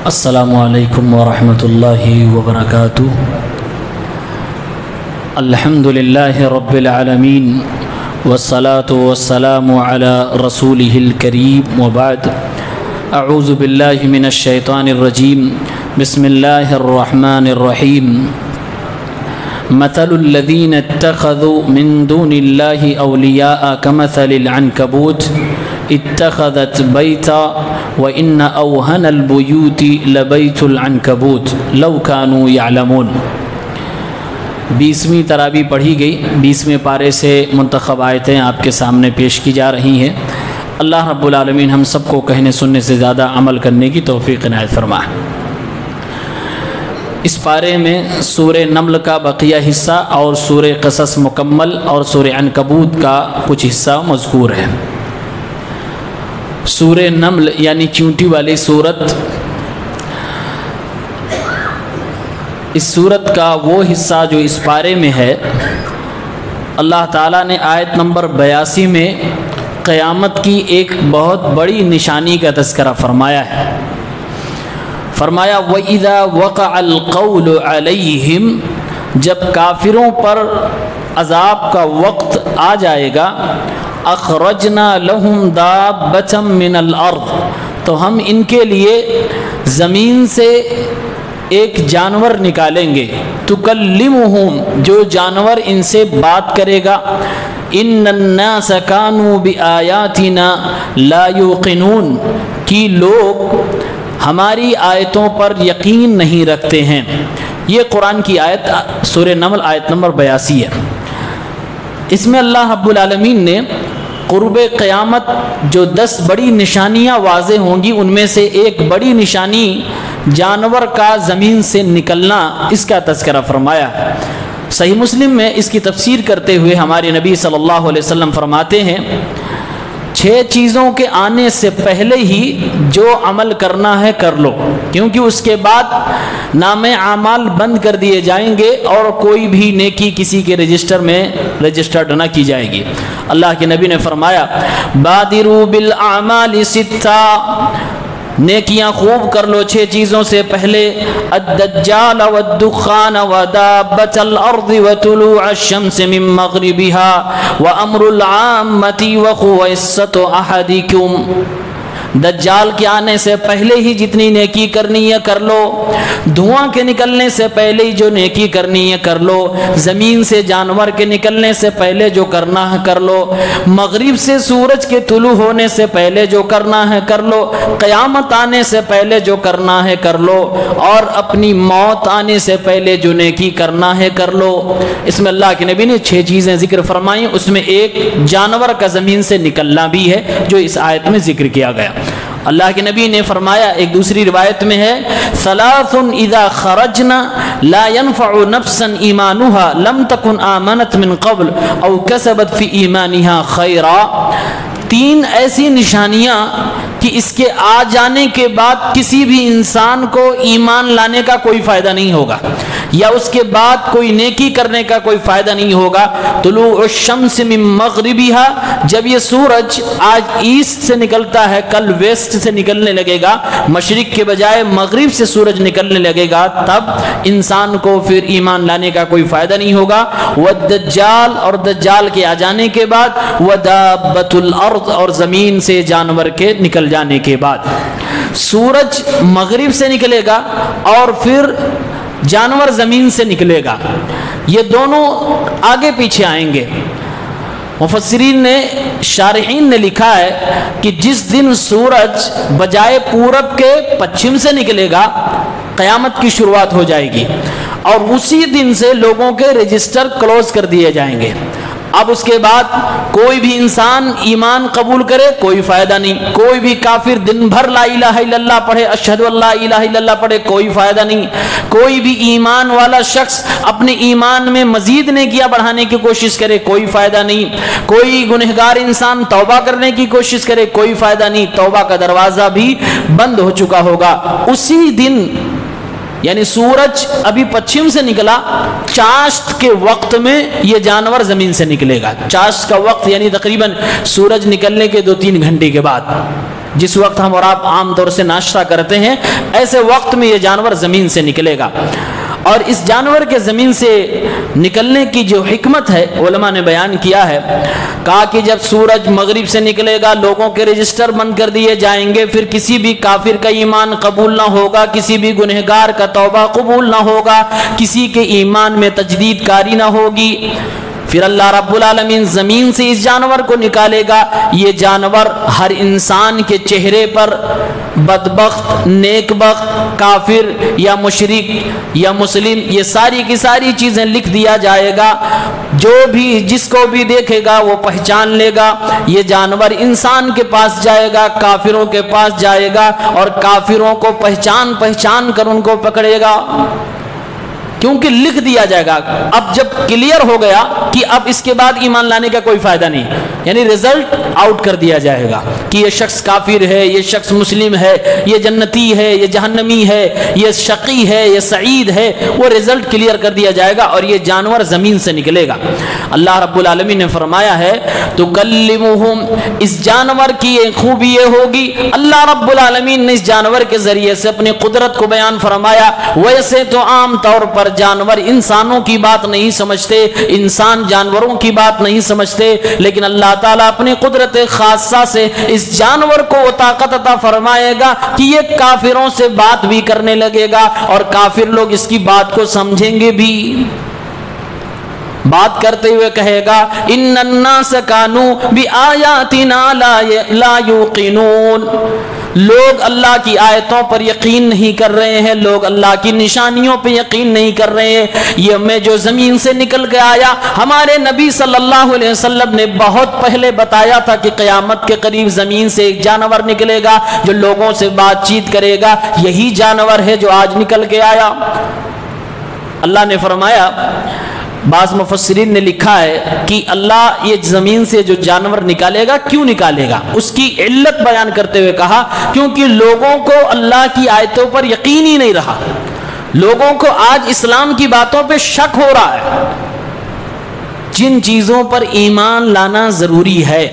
السلام علیکم ورحمۃ اللہ وبرکاتہ۔ الحمد للہ رب العالمین والصلاة والسلام علی رسولہ الکریم وبعد۔ اعوذ باللہ من الشیطان الرجیم، بسم اللہ الرحمن الرحیم۔ مثل الذین اتخذوا من دون اللہ اولیاء کمثل العنکبوت اتخذت بیتا وإن أوهن البيوت لبيت العنكبوت لو كانوا يعلمون۔ 20ویں تراویح پڑھی گئی، 20ویں پارے سے منتخب آیتیں آپ کے سامنے پیش کی جا رہی ہیں۔ اللہ رب العالمین ہم سب کو کہنے سننے سے زیادہ عمل کرنے کی توفیق عنایت فرمائے۔ اس پارے میں سورہ نمل کا بقیہ حصہ اور سورہ قصص مکمل اور سورہ عنکبوت کا کچھ حصہ مذکور ہے۔ سورہ نمل یعنی چونٹی والی سورت، اس سورت کا وہ حصہ جو اس پارے میں ہے، اللہ تعالیٰ نے آیت نمبر 82 میں قیامت کی ایک بہت بڑی نشانی کا تذکرہ فرمایا ہے۔ فرمایا وَإِذَا وَقَعَ الْقَوْلُ عَلَيْهِمْ، جب کافروں پر عذاب کا وقت آ جائے گا، اخرجنا لہم دابۃ من الارض، تو ہم ان کے لیے زمین سے ایک جانور نکالیں گے، تکلمہم، جو جانور ان سے بات کرے گا، ان الناس کانوا بآیاتنا لا یوقنون، کہ لوگ ہماری آیتوں پر یقین نہیں رکھتے ہیں۔ یہ قرآن کی آیت سورہ نمل آیت نمبر 82 ہے۔ اس میں اللہ رب العالمین نے قرب قیامت جو 10 بڑی نشانیاں واضح ہوں گی، ان میں سے ایک بڑی نشانی جانور کا زمین سے نکلنا، اس کا تذکرہ فرمایا۔ صحیح مسلم میں اس کی تفسیر کرتے ہوئے ہمارے نبی صلی اللہ علیہ وسلم فرماتے ہیں 6 چیزوں کے آنے سے پہلے ہی جو عمل کرنا ہے کر لو، کیونکہ اس کے بعد نام اعمال بند کر دیے جائیں گے اور کوئی بھی نیکی کسی کے رجسٹر میں رجسٹرڈ نہ کی جائے گی۔ اللہ کے نبی نے فرمایا بادروا بالاعمال 6، نیکیاں خوب کر لو 6 چیزوں سے پہلے، الدجال والدخان ودابۃ الارض وطلوع الشمس من مغربها وامر العامة وخویصۃ احدکم۔ دجال کے آنے سے پہلے ہی جتنی نیکی کرنی ہے کر لو، دھواں کے نکلنے سے پہلے ہی جو نیکی کرنی ہے کر لو، زمین سے جانور کے نکلنے سے پہلے جو کرنا ہے کر لو، مغرب سے سورج کے طلوع ہونے سے پہلے جو کرنا ہے کر لو، قیامت آنے سے پہلے جو کرنا ہے کر لو، اور اپنی موت آنے سے پہلے جو نیکی کرنا ہے کر لو۔ اس میں اللہ کے نبی نے 6 چیزیں ذکر فرمائیں، اس میں ایک جانور کا زمین سے نکلنا بھی ہے جو اس آیت میں ذکر کیا گیا۔ اللہ کے نبی نے فرمایا، ایک دوسری روایت میں ہے ثلاث اذا خرجنا لا ينفع نفسا ایمانها لم تكن آمنت من قبل او کسبت فی ایمانها خیرا۔ 3 ایسی نشانیاں کہ اس کے آ جانے کے بعد کسی بھی انسان کو ایمان لانے کا کوئی فائدہ نہیں ہوگا، یا اس کے بعد کوئی نیکی کرنے کا کوئی فائدہ نہیں ہوگا۔ طلوع الشمس من مغربها، جب یہ سورج آج ایسٹ سے نکلتا ہے، کل ویسٹ سے نکلنے لگے گا، مشرق کے بجائے مغرب سے سورج نکلنے لگے گا، تب انسان کو پھر ایمان لانے کا کوئی فائدہ نہیں ہوگا۔ والدجال، اور دجال کے آ جانے کے بعد، ودابۃ الارض، اور زمین سے جانور کے نکل جانے کے بعد۔ سورج مغرب سے نکلے گا اور پھر جانور زمین سے نکلے گا، یہ دونوں آگے پیچھے آئیں گے۔ مفسرین نے، شارحین نے لکھا ہے کہ جس دن سورج بجائے پورب کے پچھم سے نکلے گا، قیامت کی شروعات ہو جائے گی، اور اسی دن سے لوگوں کے رجسٹر کلوز کر دیے جائیں گے۔ اب اس کے بعد کوئی بھی انسان ایمان قبول کرے کوئی فائدہ نہیں، کوئی بھی کافر دن بھر لا الہ الا اللہ پڑھے، اشہد ان لا الہ الا اللہ پڑھے، کوئی فائدہ نہیں۔ کوئی بھی ایمان والا شخص اپنے ایمان میں مزید نیکیاں بڑھانے کی کوشش کرے، کوئی فائدہ نہیں۔ کوئی گنہگار انسان توبہ کرنے کی کوشش کرے، کوئی فائدہ نہیں، توبہ کا دروازہ بھی بند ہو چکا ہوگا۔ اسی دن یعنی سورج ابھی پچھم سے نکلا، چاشت کے وقت میں یہ جانور زمین سے نکلے گا۔ چاشت کا وقت یعنی تقریباً سورج نکلنے کے 2-3 گھنٹے کے بعد جس وقت ہم اور آپ عام طور سے ناشتہ کرتے ہیں، ایسے وقت میں یہ جانور زمین سے نکلے گا۔ اور اس جانور کے زمین سے نکلنے کی جو حکمت ہے علماء نے بیان کیا ہے، کہا کہ جب سورج مغرب سے نکلے گا لوگوں کے رجسٹر بند کر دیے جائیں گے، پھر کسی بھی کافر کا ایمان قبول نہ ہوگا، کسی بھی گنہگار کا توبہ قبول نہ ہوگا، کسی کے ایمان میں تجدید کاری نہ ہوگی۔ پھر اللہ رب العالمین زمین سے اس جانور کو نکالے گا۔ یہ جانور ہر انسان کے چہرے پر بدبخت، نیک بخت، کافر یا مشرک یا مسلم، یہ ساری کی ساری چیزیں لکھ دیا جائے گا۔ جو بھی جس کو بھی دیکھے گا وہ پہچان لے گا۔ یہ جانور انسان کے پاس جائے گا، کافروں کے پاس جائے گا، اور کافروں کو پہچان کر ان کو پکڑے گا، کیونکہ لکھ دیا جائے گا۔ اب جب کلیئر ہو گیا کہ اب اس کے بعد ایمان لانے کا کوئی فائدہ نہیں، یعنی رزلٹ آؤٹ کر دیا جائے گا کہ یہ شخص کافر ہے، یہ شخص مسلم ہے، یہ جنتی ہے، یہ جہنمی ہے، یہ شقی ہے، یہ سعید ہے، وہ رزلٹ کلیئر کر دیا جائے گا اور یہ جانور زمین سے نکلے گا۔ اللہ رب العالمین نے فرمایا ہے تکلمہم، اس جانور کی ایک خوبی یہ ہوگی، اللہ رب العالمین نے اس جانور کے ذریعے سے اپنی قدرت کو بیان فرمایا۔ ویسے تو عام طور پر جانور انسانوں کی بات نہیں سمجھتے، انسان جانوروں کی بات نہیں سمجھتے، لیکن اللہ تعالیٰ اپنی قدرت خاصہ سے اس جانور کو وہ طاقت عطا فرمائے گا کہ یہ کافروں سے بات بھی کرنے لگے گا اور کافر لوگ اس کی بات کو سمجھیں گے بھی۔ بات کرتے ہوئے کہے گا ان الناس کانوا بآیاتنا لا یوقنون، لوگ اللہ کی آیتوں پر یقین نہیں کر رہے ہیں، لوگ اللہ کی نشانیوں پہ یقین نہیں کر رہے ہیں۔ یہ میں جو زمین سے نکل کے آیا، ہمارے نبی صلی اللہ علیہ وسلم نے بہت پہلے بتایا تھا کہ قیامت کے قریب زمین سے ایک جانور نکلے گا جو لوگوں سے بات چیت کرے گا، یہی جانور ہے جو آج نکل کے آیا۔ اللہ نے فرمایا، بعض مفسرین نے لکھا ہے کہ اللہ یہ زمین سے جو جانور نکالے گا کیوں نکالے گا، اس کی علت بیان کرتے ہوئے کہا کیونکہ لوگوں کو اللہ کی آیتوں پر یقین ہی نہیں رہا، لوگوں کو آج اسلام کی باتوں پہ شک ہو رہا ہے۔ جن چیزوں پر ایمان لانا ضروری ہے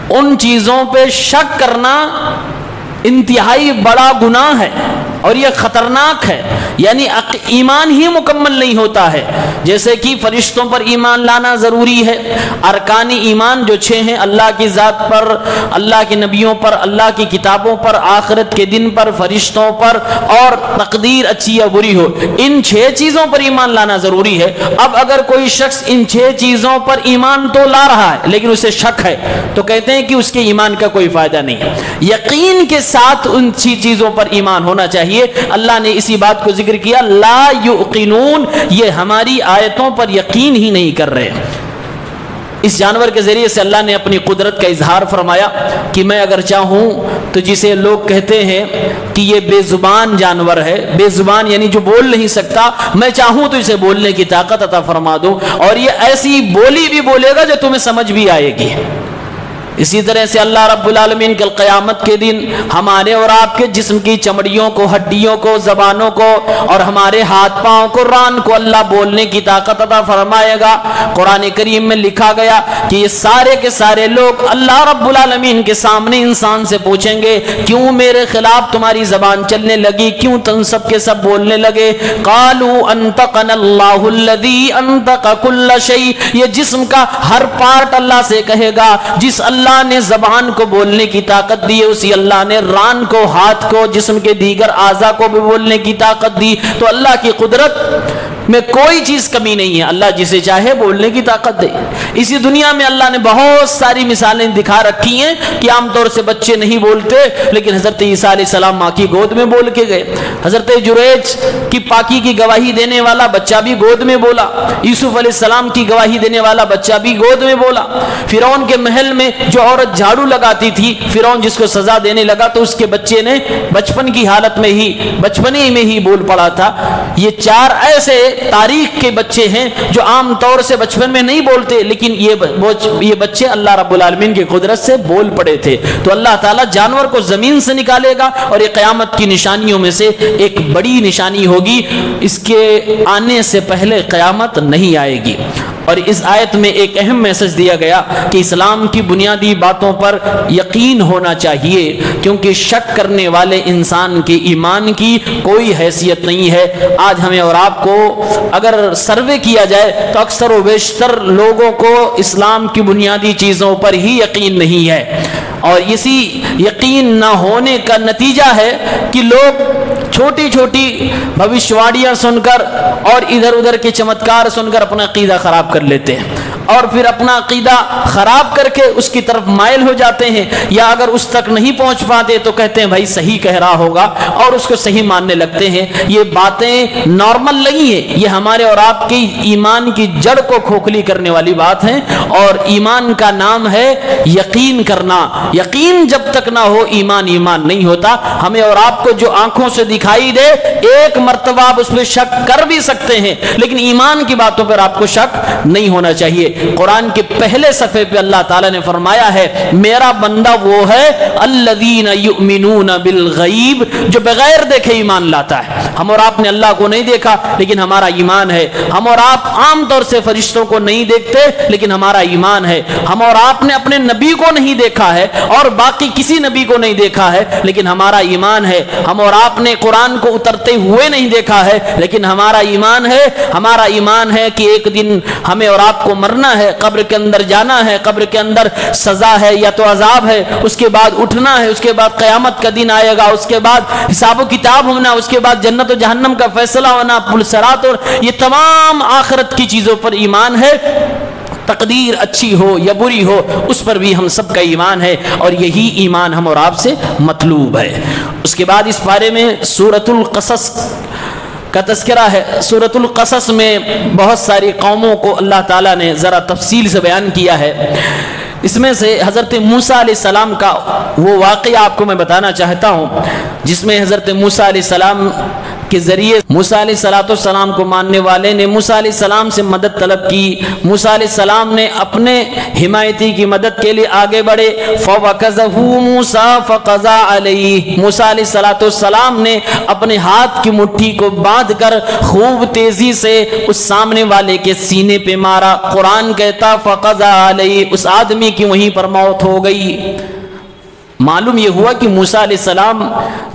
ان چیزوں پہ شک کرنا انتہائی بڑا گناہ ہے اور یہ خطرناک ہے، یعنی ایمان ہی مکمل نہیں ہوتا ہے۔ جیسے کہ فرشتوں پر ایمان لانا ضروری ہے، ارکان ایمان جو 6 ہیں، اللہ کی ذات پر، اللہ کے نبیوں پر، اللہ کی کتابوں پر، آخرت کے دن پر، فرشتوں پر اور تقدیر اچھی یا بری ہو، ان 6 چیزوں پر ایمان لانا ضروری ہے۔ اب اگر کوئی شخص ان 6 چیزوں پر ایمان تو لا رہا ہے لیکن اسے شک ہے تو کہتے ہیں کہ اس کے ایمان کا کوئی فائدہ نہیں ہے۔ یقین کے ساتھ ان چیزوں پر ایمان ہونا چاہیے۔ اللہ نے اسی بات کو ذکر کیا، لا یوقنون، یہ ہماری آیتوں پر یقین ہی نہیں کر رہے۔ اس جانور کے ذریعے سے اللہ نے اپنی قدرت کا اظہار فرمایا کہ میں اگر چاہوں تو جسے لوگ کہتے ہیں کہ یہ بے زبان جانور ہے، بے زبان یعنی جو بول نہیں سکتا، میں چاہوں تو اسے بولنے کی طاقت عطا فرما دوں اور یہ ایسی بولی بھی بولے گا جو تمہیں سمجھ بھی آئے گی۔ اسی طرح سے اللہ رب العالمین کل قیامت کے دن ہمارے اور آپ کے جسم کی چمڑیوں کو، ہڈیوں کو، زبانوں کو اور ہمارے ہاتھ پاؤں کو، ران کو اللہ بولنے کی طاقت عطا فرمائے گا۔ قرآن کریم میں لکھا گیا کہ یہ سارے کے سارے لوگ اللہ رب العالمین کے سامنے انسان سے پوچھیں گے کیوں میرے خلاف تمہاری زبان چلنے لگی، کیوں تم سب کے سب بولنے لگے؟ قالوا انطقنا اللہ الذی انطق کل شیء، یہ جسم کا ہر پارٹ اللہ سے کہے گا، جس اللہ نے زبان کو بولنے کی طاقت دی ہے اسی اللہ نے ران کو، ہاتھ کو، جسم کے دیگر اعضاء کو بھی بولنے کی طاقت دی۔ تو اللہ کی قدرت میں کوئی چیز کمی نہیں ہے، اللہ جسے چاہے بولنے کی طاقت دے۔ اسی دنیا میں اللہ نے بہت ساری مثالیں دکھا رکھی ہیں کہ عام طور سے بچے نہیں بولتے، لیکن حضرت عیسیٰ علیہ السلام ماں کی گود میں بول کے گئے، حضرت جریج کی پاکی کی گواہی دینے والا بچہ بھی گود میں بولا، یوسف علیہ السلام کی گواہی دینے والا بچہ بھی گود میں بولا، فرعون کے محل میں جو عورت جھاڑو لگاتی تھی، فرعون جس کو سزا دینے لگا تو اس کے بچے نے بچپن کی حالت میں ہی، بچپنے میں ہی بول پڑا تھا۔ یہ 4 ایسے تاریخ کے بچے ہیں جو عام طور سے بچپن میں نہیں بولتے، لیکن یہ بچے اللہ رب العالمین کی قدرت سے بول پڑے تھے۔ تو اللہ تعالیٰ جانور کو زمین سے نکالے گا اور یہ قیامت کی نشانیوں میں سے ایک بڑی نشانی ہوگی، اس کے آنے سے پہلے قیامت نہیں آئے گی۔ اور اس آیت میں ایک اہم میسج دیا گیا کہ اسلام کی بنیادی باتوں پر یقین ہونا چاہیے، کیونکہ شک کرنے والے انسان کے ایمان کی کوئی حیثیت نہیں ہے۔ آج ہمیں اور آپ کو اگر سروے کیا جائے تو اکثر و بیشتر لوگوں کو اسلام کی بنیادی چیزوں پر ہی یقین نہیں ہے، اور اسی یقین نہ ہونے کا نتیجہ ہے کہ لوگ چھوٹی چھوٹی بھوشواڑیاں سن کر اور ادھر ادھر کے چمتکار سن کر اپنا عقیدہ خراب کر لیتے ہیں، اور پھر اپنا عقیدہ خراب کر کے اس کی طرف مائل ہو جاتے ہیں، یا اگر اس تک نہیں پہنچ پاتے تو کہتے ہیں بھائی صحیح کہہ رہا ہوگا، اور اس کو صحیح ماننے لگتے ہیں۔ یہ باتیں نارمل نہیں ہیں، یہ ہمارے اور آپ کی ایمان کی جڑ کو کھوکھلی کرنے والی بات ہیں، اور ایمان کا نام ہے یقین کرنا۔ یقین جب تک نہ ہو ایمان نہیں ہوتا۔ ہمیں اور آپ کو جو آنکھوں سے دکھائی دے ایک مرتبہ آپ اس پہ شک کر بھی سکتے ہیں، لیکن ایمان کی باتوں پر آپ کو شک نہیں ہونا چاہیے۔ قرآن کے پہلے صفحے پہ اللہ تعالیٰ نے فرمایا ہے میرا بندہ وہ ہے الذین یؤمنون بالغیب، جو بغیر دیکھے ایمان لاتا ہے۔ ہم اور آپ نے اللہ کو نہیں دیکھا لیکن ہمارا ایمان ہے۔ ہم اور آپ عام طور سے فرشتوں کو نہیں دیکھتے لیکن ہمارا ایمان ہے۔ ہم اور آپ نے اپنے نبی کو نہیں دیکھا ہے اور باقی کسی نبی کو نہیں دیکھا ہے لیکن ہمارا ایمان ہے۔ ہم اور آپ نے قرآن کو اترتے ہوئے نہیں دیکھا ہے لیکن ہمارا ایمان ہے۔ ہمارا ایمان ہے کہ ایک دن ہمیں اور آپ کو مرنا ہے، قبر کے اندر جانا ہے، قبر کے اندر سزا ہے یا تو عذاب ہے، اس کے بعد اٹھنا ہے، اس کے بعد قیامت کا دن آئے گا، اس کے بعد حساب و کتاب ہونا، اس کے بعد جنت و جہنم کا فیصلہ ہونا، پل صراط، اور یہ تمام آخرت کی چیزوں پر ایمان ہے۔ تقدیر اچھی ہو یا بری ہو اس پر بھی ہم سب کا ایمان ہے، اور یہی ایمان ہم اور آپ سے مطلوب ہے۔ اس کے بعد اس بارے میں سورۃ القصص کا تذکرہ ہے۔ سورۃ القصص میں بہت ساری قوموں کو اللہ تعالیٰ نے ذرا تفصیل سے بیان کیا ہے۔ اس میں سے حضرت موسیٰ علیہ السلام کا وہ واقعہ آپ کو میں بتانا چاہتا ہوں جس میں حضرت موسیٰ علیہ السلام کے ذریعے موسیٰ علیہ السلام کو ماننے والے نے موسیٰ علیہ السلام سے مدد طلب کی۔ موسیٰ علیہ السلام نے اپنے حمایتی کی مدد کے لیے آگے بڑھے۔ فَوَكَزَهُ مُوسَىٰ فَقَضَىٰ عَلَيْهِ، موسیٰ علیہ السلام نے اپنے ہاتھ کی مٹھی کو باندھ کر خوب تیزی سے اس سامنے والے کے سینے پہ مارا۔ قرآن کہتا فَقَضَىٰ عَلَيْهِ، اس آدمی کی وہیں پر موت ہو گئی۔ معلوم یہ ہوا کہ موسیٰ علیہ السلام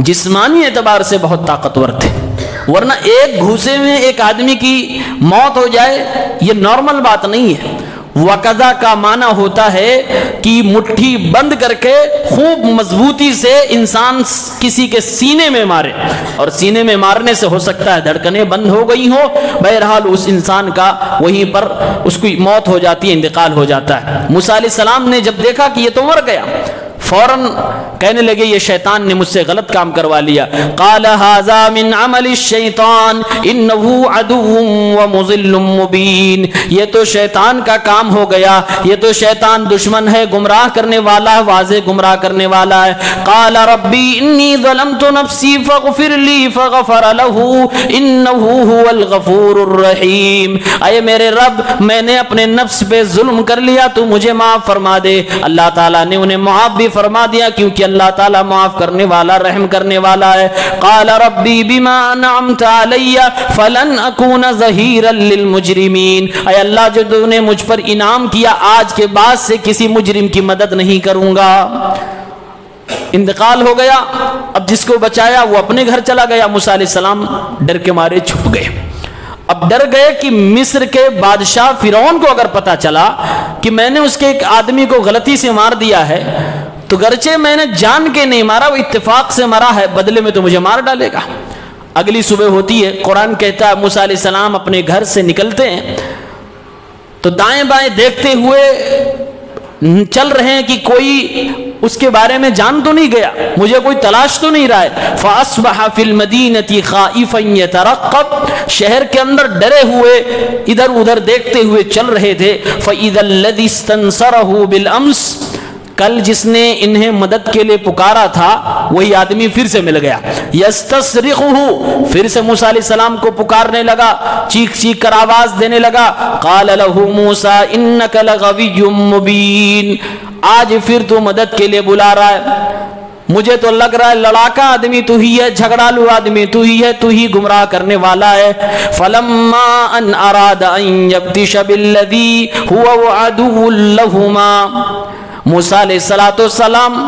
جسمانی اعتبار سے بہت طاقتور تھے، ورنہ ایک گھوسے میں ایک آدمی کی موت ہو جائے یہ نارمل بات نہیں ہے۔ وقضا کا معنی ہوتا ہے کہ مٹھی بند کر کے خوب مضبوطی سے انسان کسی کے سینے میں مارے، اور سینے میں مارنے سے ہو سکتا ہے دھڑکنیں بند ہو گئی ہو، بہرحال اس انسان کا وہیں پر اس کی موت ہو جاتی ہے، انتقال ہو جاتا ہے۔ موسیٰ علیہ السلام نے جب دیکھا کہ یہ تو مر گیا، فوراً کہنے لگے یہ شیطان نے مجھ سے غلط کام کروا لیا۔ قال هذا من عمل الشیطان انه عدو ومضل مبین، یہ تو شیطان کا کام ہو گیا، یہ تو شیطان دشمن ہے، گمراہ کرنے والا ہے، واضح گمراہ کرنے والا ہے۔ قال ربی انی ظلمت نفسی فاغفر لی فغفر له انه هو الغفور الرحیم، اے میرے رب میں نے اپنے نفس پہ ظلم کر لیا، تو مجھے معاف فرما دے۔ اللہ تعالیٰ نے انہیں معاف بھی فرما دیا کیونکہ اللہ تعالیٰ معاف کرنے والا رحم کرنے والا ہے۔ قال ربی بما انعمت علی فلن اکون ظہیرا للمجرمین، اے اللہ جو تو نے مجھ پر انعام کیا آج کے بعد سے کسی مجرم کی مدد نہیں کروں گا۔ انتقال ہو گیا، اب جس کو بچایا وہ اپنے گھر چلا گیا۔ موسیٰ علیہ السلام ڈر کے مارے چھپ گئے۔ اب ڈر گئے کہ مصر کے بادشاہ فرعون کو اگر پتا چلا کہ میں نے اس کے ایک آدمی کو غلطی سے مار دیا ہے تو گرچہ میں نے جان کے نہیں مارا، وہ اتفاق سے مرا ہے، بدلے میں تو مجھے مار ڈالے گا۔ اگلی صبح ہوتی ہے، قرآن کہتا ہے موسیٰ علیہ السلام اپنے گھر سے نکلتے ہیں تو دائیں بائیں دیکھتے ہوئے چل رہے ہیں کہ کوئی اس کے بارے میں جان تو نہیں گیا، مجھے کوئی تلاش تو نہیں رہا ہے۔ فَأَصْبَحَ فِي الْمَدِينَةِ خَائِفًا يَتَرَقَّبُ، شہر کے اندر ڈرے ہوئے ادھر ادھر دیکھتے ہوئے چل رہے تھے۔ فَإِذَا الَّذِي اسْتَنصَرَهُ بِالْأَمْسِ، کل جس نے انہیں مدد کے لیے پکارا تھا وہی آدمی پھر سے مل گیا۔ یستصرخہ، پھر سے موسیٰ علیہ السلام کو پکارنے لگا، چیخ چیخ کر آواز دینے لگا۔ قال له موسیٰ انک لغوی مبین، آج پھر تو مدد کے لیے بلا رہا ہے۔ مجھے تو لگ رہا ہے لڑاکا آدمی تو ہی ہے، جھگڑالو آدمی تو ہی ہے، تو ہی گمراہ کرنے والا ہے۔ فلما ان اراد ان یبطش بالذی هو عدو لہما، موسیٰ علیہ السلام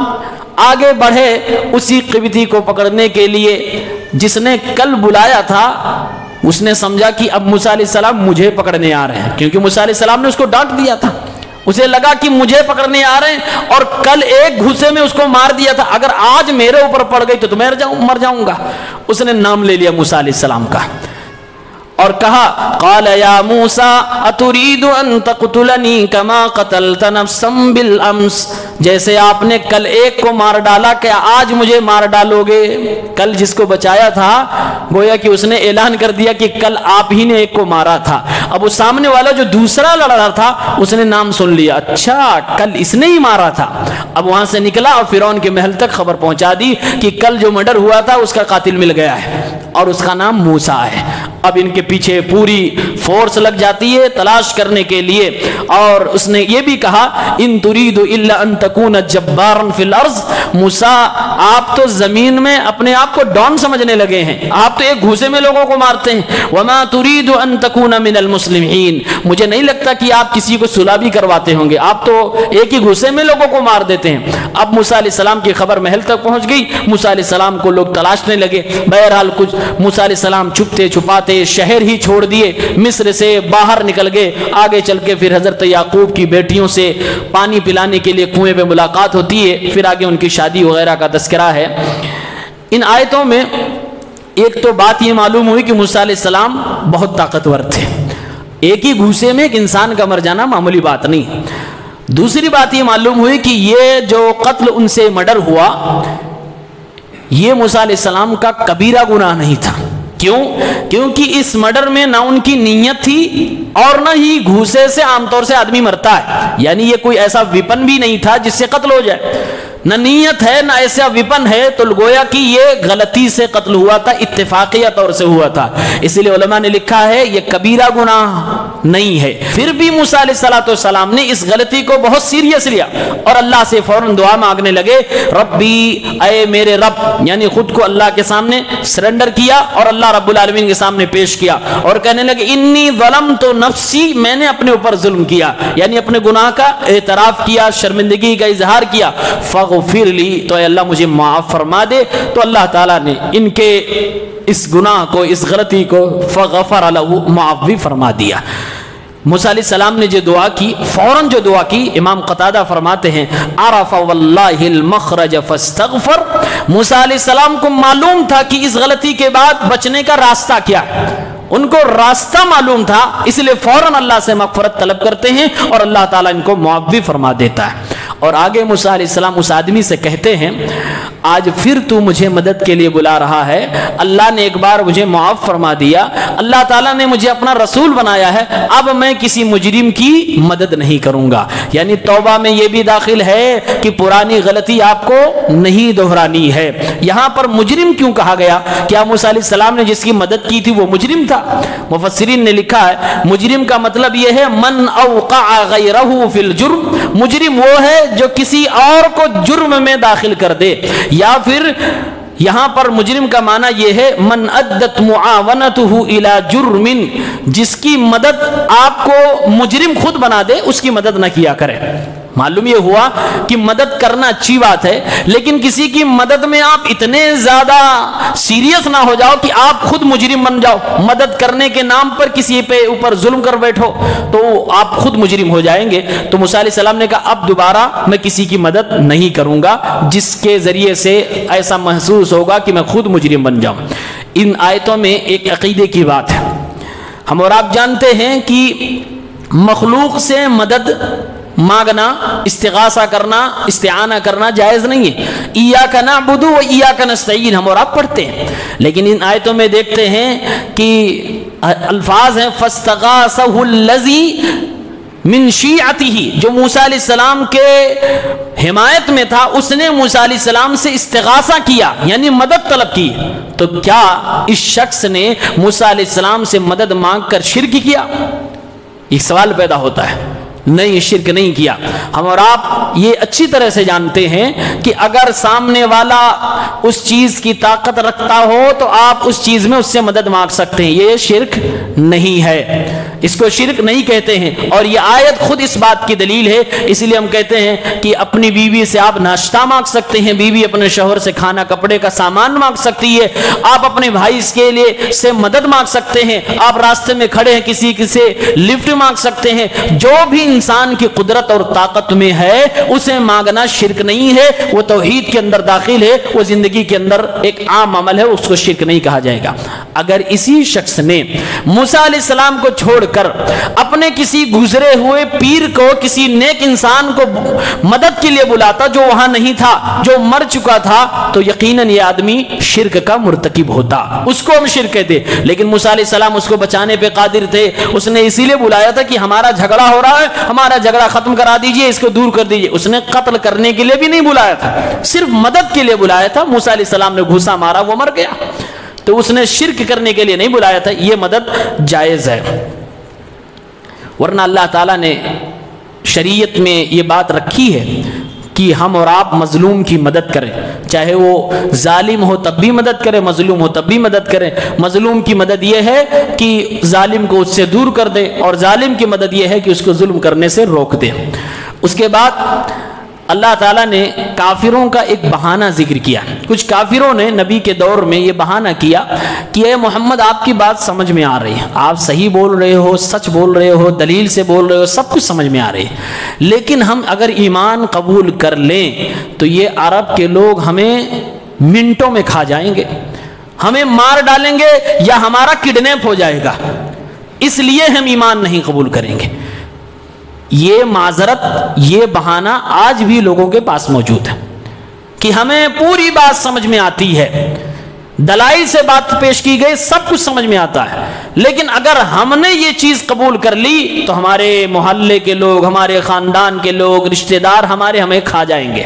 آگے بڑھے اسی قبطی کو پکڑنے کے لیے جس نے کل بلایا تھا۔ اس نے سمجھا کہ اب موسیٰ علیہ السلام مجھے پکڑنے آ رہے ہیں، کیونکہ موسیٰ علیہ السلام نے اس کو ڈانٹ دیا تھا۔ اسے لگا کہ مجھے پکڑنے آ رہے ہیں اور کل ایک گھوسے میں اس کو مار دیا تھا، اگر آج میرے اوپر پڑ گئی تو مر جاؤں گا۔ اس نے نام لے لیا موسیٰ علیہ السلام کا اور کہا قال یا موسیٰ اتريد ان تقتلنی کما قتلت نفسا بالامس، جیسے آپ نے کل ایک کو مار ڈالا کیا آج مجھے مار ڈالو گے؟ کل جس کو بچایا تھا گویا کہ اس نے اعلان کر دیا کہ کل آپ ہی نے ایک کو مارا تھا۔ اب وہ سامنے والا جو دوسرا لڑ رہا تھا اس نے نام سن لیا، اچھا کل اس نے ہی مارا تھا۔ اب وہاں سے نکلا اور فرعون کے محل تک خبر پہنچا دی کہ کل جو مرڈر ہوا تھا اس کا قاتل مل گیا ہے اور اس کا نام موسیٰ ہے۔ اب ان کے پیچھے پوری فورس لگ جاتی ہے تلاش کرنے کے لیے، اور اس نے یہ بھی کہا ان تريد الا ان تكون جبارا في الارض، موسیٰ آپ تو زمین میں اپنے آپ کو ڈان سمجھنے لگے ہیں، آپ تو ایک گھوسے میں لوگوں کو مارتے ہیں۔ وما تريد ان تكون من المسلمين، مجھے نہیں لگتا کہ آپ کسی کو صلح بھی کرواتے ہوں گے، آپ تو ایک ہی گھوسے میں لوگوں کو مار دیتے ہیں۔ اب موسیٰ علیہ السلام کی خبر محل تک پہنچ گئی، موسیٰ علیہ السلام کو لوگ تلاشنے لگے۔ بہرحال کچھ موسیٰ علیہ السلام چھپتے چھپاتے شہر ہی چھوڑ دیے، مصر سے باہر نکل گئے۔ آگے چل کے پھر حضرت یعقوب کی بیٹیوں سے پانی پلانے کے لیے کنویں پہ ملاقات ہوتی ہے، پھر آگے ان کی شادی وغیرہ کا تذکرہ ہے۔ ان آیتوں میں ایک تو بات یہ معلوم ہوئی کہ موسیٰ علیہ السلام بہت طاقتور تھے، ایک ہی گھوسے میں ایک انسان کا مر جانا معمولی بات نہیں۔ دوسری بات یہ معلوم ہوئی کہ یہ جو قتل ان سے مرڈر ہوا یہ موسیٰ علیہ السلام کا کبیرہ گناہ نہیں تھا۔ کیوں؟ کیونکہ اس مرڈر میں نہ ان کی نیت تھی اور نہ ہی گھوسے سے عام طور سے آدمی مرتا ہے، یعنی یہ کوئی ایسا ویپن بھی نہیں تھا جس سے قتل ہو جائے، نہ نیت ہے نہ ایسا ویپن ہے، تو گویا کہ یہ غلطی سے قتل ہوا تھا، اتفاقیہ طور سے ہوا تھا۔ اسی لیے علماء نے لکھا ہے یہ کبیرہ گناہ نہیں ہے۔ پھر بھی موسیٰ علیہ السلام نے اس غلطی کو بہت سیریس لیا اور اللہ سے فوراً دعا مانگنے لگے، ربی اے میرے رب، یعنی خود کو اللہ کے سامنے سرنڈر کیا اور اللہ رب العالمین کے سامنے پیش کیا اور کہنے لگے انی ظلمت نفسی، میں نے اپنے اوپر ظلم کیا، یعنی اپنے گناہ کا اعتراف کیا، شرمندگی کا اظہار کیا۔ فاغفر لی، تو اے اللہ مجھے معاف فرما دے۔ تو اللہ تعالیٰ نے ان کے اس گناہ کو، اس غلطی کو فغفر لہ، معاف بھی فرما دیا۔ موسیٰ علیہ السلام نے جو دعا کی، فوراً جو دعا کی، امام قتادہ فرماتے ہیں عرف واللہ المخرج فاستغفر، موسیٰ علیہ السلام کو معلوم تھا کہ اس غلطی کے بعد بچنے کا راستہ کیا ہے، ان کو راستہ معلوم تھا، اس لیے فوراً اللہ سے مغفرت طلب کرتے ہیں اور اللہ تعالیٰ ان کو معاف بھی فرما دیتا ہے۔ اور آگے موسیٰ علیہ السلام اس آدمی سے کہتے ہیں آج پھر تو مجھے مدد کے لیے بلا رہا ہے، اللہ نے ایک بار مجھے معاف فرما دیا، اللہ تعالیٰ نے مجھے اپنا رسول بنایا ہے، اب میں کسی مجرم کی مدد نہیں کروں گا۔ یعنی توبہ میں یہ بھی داخل ہے کہ پرانی غلطی آپ کو نہیں دہرانی ہے۔ یہاں پر مجرم کیوں کہا گیا؟ کیا موسیٰ علیہ السلام نے جس کی مدد کی تھی وہ مجرم تھا؟ مفسرین نے لکھا ہے مجرم کا مطلب یہ ہے من اوقع غیرہ فی الجرم، مجرم وہ ہے جو کسی اور کو جرم میں داخل کر دے، یا پھر یہاں پر مجرم کا معنی یہ ہے من ادت معاونتہ الی جرم، جس کی مدد آپ کو مجرم خود بنا دے اس کی مدد نہ کیا کرے۔ معلوم یہ ہوا کہ مدد کرنا اچھی بات ہے، لیکن کسی کی مدد میں آپ اتنے زیادہ سیریس نہ ہو جاؤ کہ آپ خود مجرم بن جاؤ، مدد کرنے کے نام پر کسی پہ اوپر ظلم کر بیٹھو تو آپ خود مجرم ہو جائیں گے۔ تو موسیٰ علیہ السلام نے کہا اب دوبارہ میں کسی کی مدد نہیں کروں گا جس کے ذریعے سے ایسا محسوس ہوگا کہ میں خود مجرم بن جاؤں۔ ان آیتوں میں ایک عقیدے کی بات ہے، ہم اور آپ جانتے ہیں کہ مخلوق سے مدد مانگنا، استغاثہ کرنا، استعانہ کرنا جائز نہیں ہے۔ ایاک نعبد و ایاک نستعین ہم اور آپ پڑھتے ہیں، لیکن ان آیتوں میں دیکھتے ہیں کہ الفاظ ہیں فاستغاثہ الذی من شیعتہ، جو موسیٰ علیہ السلام کے حمایت میں تھا اس نے موسیٰ علیہ السلام سے استغاثہ کیا، یعنی مدد طلب کی۔ تو کیا اس شخص نے موسیٰ علیہ السلام سے مدد مانگ کر شرک کیا؟ ایک سوال پیدا ہوتا ہے، نہیں، شرک نہیں کیا۔ ہم اور آپ یہ اچھی طرح سے جانتے ہیں کہ اگر سامنے والا اس چیز کی طاقت رکھتا ہو تو آپ اس چیز میں اس سے مدد مانگ سکتے ہیں، یہ شرک نہیں ہے، اس کو شرک نہیں کہتے ہیں۔ اور یہ آیت خود اس بات کی دلیل ہے، اس لیے ہم کہتے ہیں کہ اپنی بیوی سے آپ ناشتہ مانگ سکتے ہیں، بیوی اپنے شوہر سے کھانا کپڑے کا سامان مانگ سکتی ہے، آپ اپنے بھائی کے لیے سے مدد مانگ سکتے ہیں، آپ راستے میں کھڑے ہیں کسی سے لفٹ مانگ سکتے ہیں۔ جو بھی انسان کی قدرت اور طاقت میں ہے اسے مانگنا شرک نہیں ہے، وہ توحید کے اندر داخل ہے، وہ زندگی کے اندر ایک عام عمل ہے، اس کو شرک نہیں کہا جائے گا۔ اگر اسی شخص نے موسیٰ علیہ السلام کو چھوڑ کر اپنے کسی گزرے ہوئے پیر کو، کسی نیک انسان کو مدد کے لیے بلاتا جو وہاں نہیں تھا، جو مر چکا تھا، تو یقیناً یہ آدمی شرک کا مرتکب ہوتا، اس کو ہم شرک کہتے۔ لیکن موسیٰ علیہ السلام اس کو بچانے پہ قادر تھے، اس نے اسی لیے بلایا تھا کہ ہمارا جھگڑا ہو رہا ہے، ہمارا جھگڑا ختم کرا دیجئے، اس کو دور کر دیجئے۔ اس نے قتل کرنے کے لیے بھی نہیں بلایا تھا، صرف مدد کے لیے بلایا تھا۔ موسیٰ علیہ السلام نے گھوسا مارا، وہ مر گیا، تو اس نے شرک کرنے کے لیے نہیں بلایا تھا، یہ مدد جائز ہے۔ ورنہ اللہ تعالیٰ نے شریعت میں یہ بات رکھی ہے کہ ہم اور آپ مظلوم کی مدد کریں، چاہے وہ ظالم ہو تب بھی مدد کریں، مظلوم ہو تب بھی مدد کریں۔ مظلوم کی مدد یہ ہے کہ ظالم کو اس سے دور کر دے، اور ظالم کی مدد یہ ہے کہ اس کو ظلم کرنے سے روک دے۔ اس کے بعد اللہ تعالیٰ نے کافروں کا ایک بہانہ ذکر کیا۔ کچھ کافروں نے نبی کے دور میں یہ بہانہ کیا کہ اے محمد آپ کی بات سمجھ میں آ رہی ہے، آپ صحیح بول رہے ہو، سچ بول رہے ہو، دلیل سے بول رہے ہو، سب کچھ سمجھ میں آ رہی ہے، لیکن ہم اگر ایمان قبول کر لیں تو یہ عرب کے لوگ ہمیں منٹوں میں کھا جائیں گے، ہمیں مار ڈالیں گے یا ہمارا کڈنیپ ہو جائے گا، اس لیے ہم ایمان نہیں قبول کریں گے۔ یہ معذرت، یہ بہانہ آج بھی لوگوں کے پاس موجود ہے کہ ہمیں پوری بات سمجھ میں آتی ہے، دلائل سے بات پیش کی گئی، سب کچھ سمجھ میں آتا ہے، لیکن اگر ہم نے یہ چیز قبول کر لی تو ہمارے محلے کے لوگ، ہمارے خاندان کے لوگ، رشتہ دار ہمیں کھا جائیں گے۔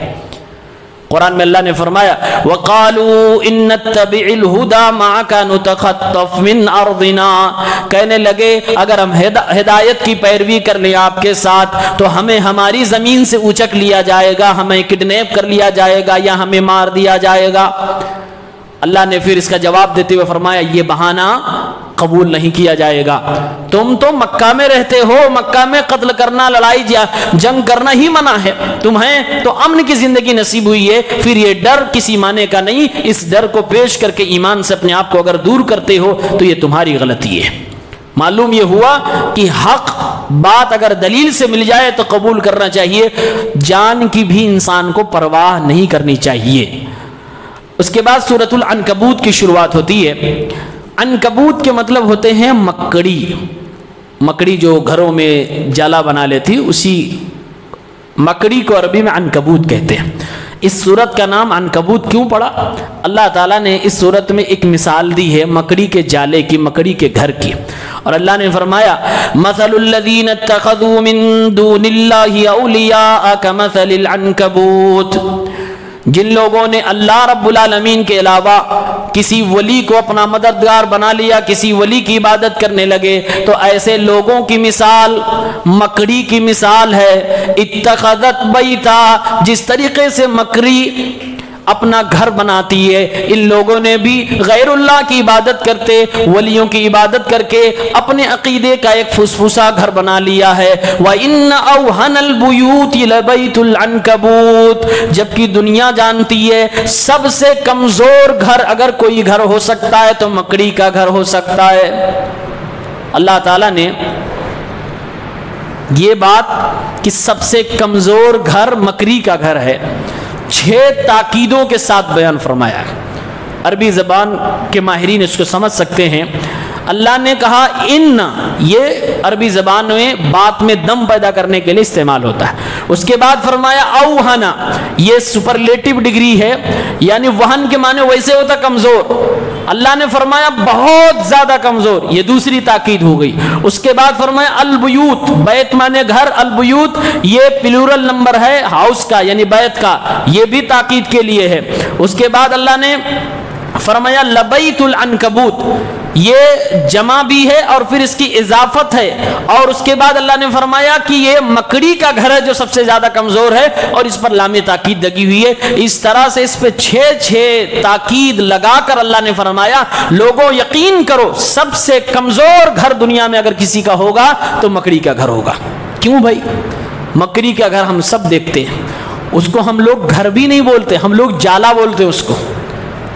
قرآن میں اللہ نے فرمایا وَقَالُوا إِن نَتَّبِعِ الْهُدَى مَعَكَ نُتَخَطَّفْ مِنْ أَرْضِنَا، کہنے لگے اگر ہم ہدایت کی پیروی کر لیں آپ کے ساتھ تو ہمیں ہماری زمین سے اچک لیا جائے گا، ہمیں کڈنیپ کر لیا جائے گا یا ہمیں مار دیا جائے گا۔ اللہ نے پھر اس کا جواب دیتے ہوئے فرمایا یہ بہانہ قبول نہیں کیا جائے گا، تم تو مکہ میں رہتے ہو، مکہ میں قتل کرنا، لڑائی جنگ کرنا ہی منع ہے، تمہیں تو امن کی زندگی نصیب ہوئی ہے، پھر یہ ڈر کسی معنی کا نہیں، اس ڈر کو پیش کر کے ایمان سے اپنے آپ کو اگر دور کرتے ہو تو یہ تمہاری غلطی ہے۔ معلوم یہ ہوا کہ حق بات اگر دلیل سے مل جائے تو قبول کرنا چاہیے، جان کی بھی انسان کو پرواہ نہیں کرنی چاہیے۔ اس کے بعد سورۃ العنکبوت کی شروعات ہوتی ہے۔ عنکبوت کے مطلب ہوتے ہیں مکڑی، مکڑی جو گھروں میں جالا بنا لیتی، اسی مکڑی کو عربی میں عنکبوت کہتے ہیں۔ اس سورت کا نام عنکبوت کیوں پڑا؟ اللہ تعالیٰ نے اس سورت میں ایک مثال دی ہے مکڑی کے جالے کی، مکڑی کے گھر کی، اور اللہ نے فرمایا مثل الذین اتخذوا من دون اللہ اولیاء کمثل العنکبوت، جن لوگوں نے اللہ رب العالمین کے علاوہ کسی ولی کو اپنا مددگار بنا لیا، کسی ولی کی عبادت کرنے لگے، تو ایسے لوگوں کی مثال مکڑی کی مثال ہے۔ اتخذت بیتا، جس طریقے سے مکڑی اپنا گھر بناتی ہے، ان لوگوں نے بھی غیر اللہ کی عبادت کرتے، ولیوں کی عبادت کر کے اپنے عقیدے کا ایک فسفسا گھر بنا لیا ہے۔ وَإِنَّ أَوْهَنَ الْبُيُوتِ لَبَيْتُ الْعَنْكَبُوتِ، جبکہ دنیا جانتی ہے سب سے کمزور گھر اگر کوئی گھر ہو سکتا ہے تو مکڑی کا گھر ہو سکتا ہے۔ اللہ تعالیٰ نے یہ بات کہ سب سے کمزور گھر مکڑی کا گھر ہے 6 تاکیدوں کے ساتھ بیان فرمایا ہے۔ عربی زبان کے ماہرین اس کو سمجھ سکتے ہیں۔ اللہ نے کہا ان، یہ عربی زبان میں بات میں دم پیدا کرنے کے لیے استعمال ہوتا ہے۔ اس کے بعد فرمایا اوہنا، یہ سپرلیٹو ڈگری ہے، یعنی وہن کے معنی ویسے ہوتا کمزور، اللہ نے فرمایا بہت زیادہ کمزور، یہ دوسری تاکید ہو گئی۔ اس کے بعد فرمایا البیوت، بیت مانے گھر، البیوت یہ پلورل نمبر ہے ہاؤس کا یعنی بیت کا، یہ بھی تاکید کے لیے ہے۔ اس کے بعد اللہ نے فرمایا لبیت العنکبوت، یہ جمع بھی ہے اور پھر اس کی اضافت ہے، اور اس کے بعد اللہ نے فرمایا کہ یہ مکڑی کا گھر ہے جو سب سے زیادہ کمزور ہے، اور اس پر لام تاکید لگی ہوئی ہے۔ اس طرح سے اس پہ 6 تاکید لگا کر اللہ نے فرمایا لوگوں یقین کرو سب سے کمزور گھر دنیا میں اگر کسی کا ہوگا تو مکڑی کا گھر ہوگا۔ کیوں بھائی؟ مکڑی کا گھر ہم سب دیکھتے ہیں، اس کو ہم لوگ گھر بھی نہیں بولتے، ہم لوگ جالا بولتے اس کو،